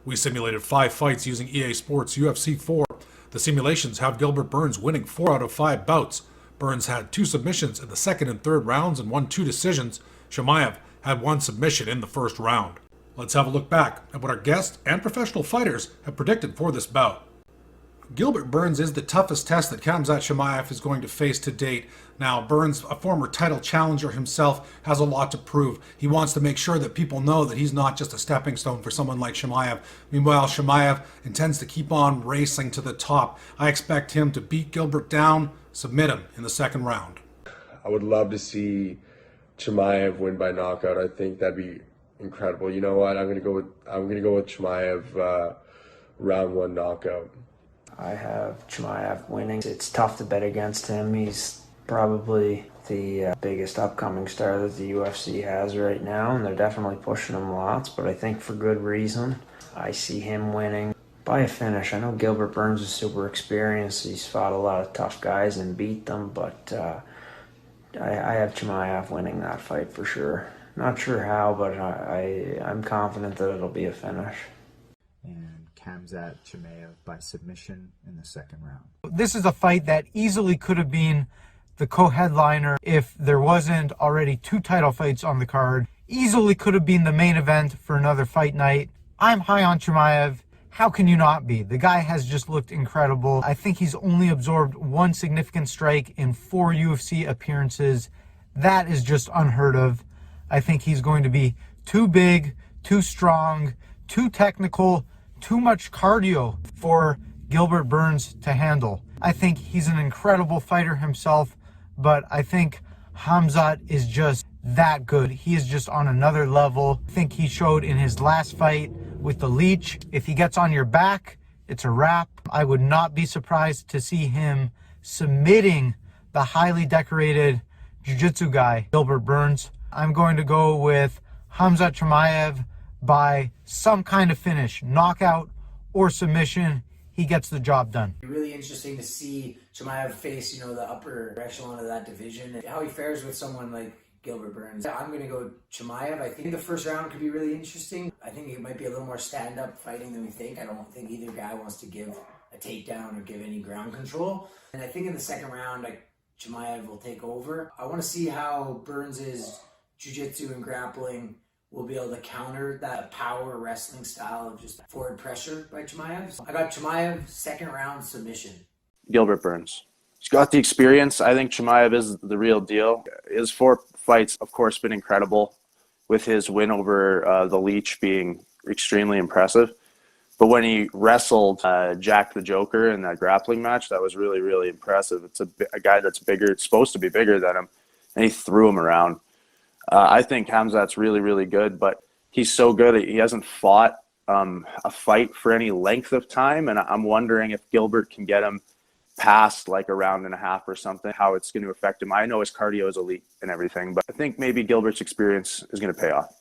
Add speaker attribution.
Speaker 1: We simulated 5 fights using EA Sports UFC 4. The simulations have Gilbert Burns winning 4 out of 5 bouts. Burns had 2 submissions in the second and third rounds and won 2 decisions. Chimaev had 1 submission in the first round. Let's have a look back at what our guests and professional fighters have predicted for this bout. Gilbert Burns is the toughest test that Khamzat Chimaev is going to face to date. Now, Burns, a former title challenger himself, has a lot to prove. He wants to make sure that people know that he's not just a stepping stone for someone like Chimaev. Meanwhile, Chimaev intends to keep on racing to the top. I expect him to beat Gilbert down, submit him in the second round.
Speaker 2: I would love to see Chimaev win by knockout. I think that'd be incredible. You know what? I'm gonna go with Chimaev round 1 knockout.
Speaker 3: I have Chimaev winning. It's tough to bet against him. He's probably the biggest upcoming star that the UFC has right now, and they're definitely pushing him lots, but I think for good reason. I see him winning by a finish. I know Gilbert Burns is super experienced. He's fought a lot of tough guys and beat them, but I have Chimaev winning that fight for sure. Not sure how, but I'm confident that it'll be a finish.
Speaker 4: And Khamzat Chimaev by submission in the second round.
Speaker 5: This is a fight that easily could have been the co-headliner if there wasn't already 2 title fights on the card. Easily could have been the main event for another fight night. I'm high on Chimaev. How can you not be? The guy has just looked incredible. I think he's only absorbed 1 significant strike in 4 UFC appearances. That is just unheard of. I think he's going to be too big, too strong, too technical, too much cardio for Gilbert Burns to handle. I think he's an incredible fighter himself, but I think Khamzat is just that good. He is just on another level. I think he showed in his last fight with the leech, if he gets on your back, it's a wrap. I would not be surprised to see him submitting the highly decorated jiu-jitsu guy, Gilbert Burns. I'm going to go with Khamzat Chimaev by some kind of finish, knockout or submission. He gets the job done.
Speaker 6: Really interesting to see Chimaev face, the upper echelon of that division, and how he fares with someone like Gilbert Burns. I'm going to go Chimaev. I think the first round could be really interesting. I think it might be a little more stand-up fighting than we think. I don't think either guy wants to give a takedown or give any ground control. And I think in the second round, Chimaev will take over. I want to see how Burns' jiu-jitsu and grappling will be able to counter that power wrestling style of just forward pressure by Chimaev. So I got Chimaev, second round submission.
Speaker 7: Gilbert Burns. He's got the experience. I think Chimaev is the real deal. His 4 fights, of course, been incredible, with his win over the Leech being extremely impressive. But when he wrestled Jack the Joker in that grappling match, that was really, really impressive. It's a guy that's bigger, it's supposed to be bigger than him, and he threw him around. I think Khamzat's really, really good, but he's so good. He hasn't fought a fight for any length of time, and I'm wondering if Gilbert can get him past like a round and a half or something, how it's going to affect him. I know his cardio is elite and everything, but I think maybe Gilbert's experience is going to pay off.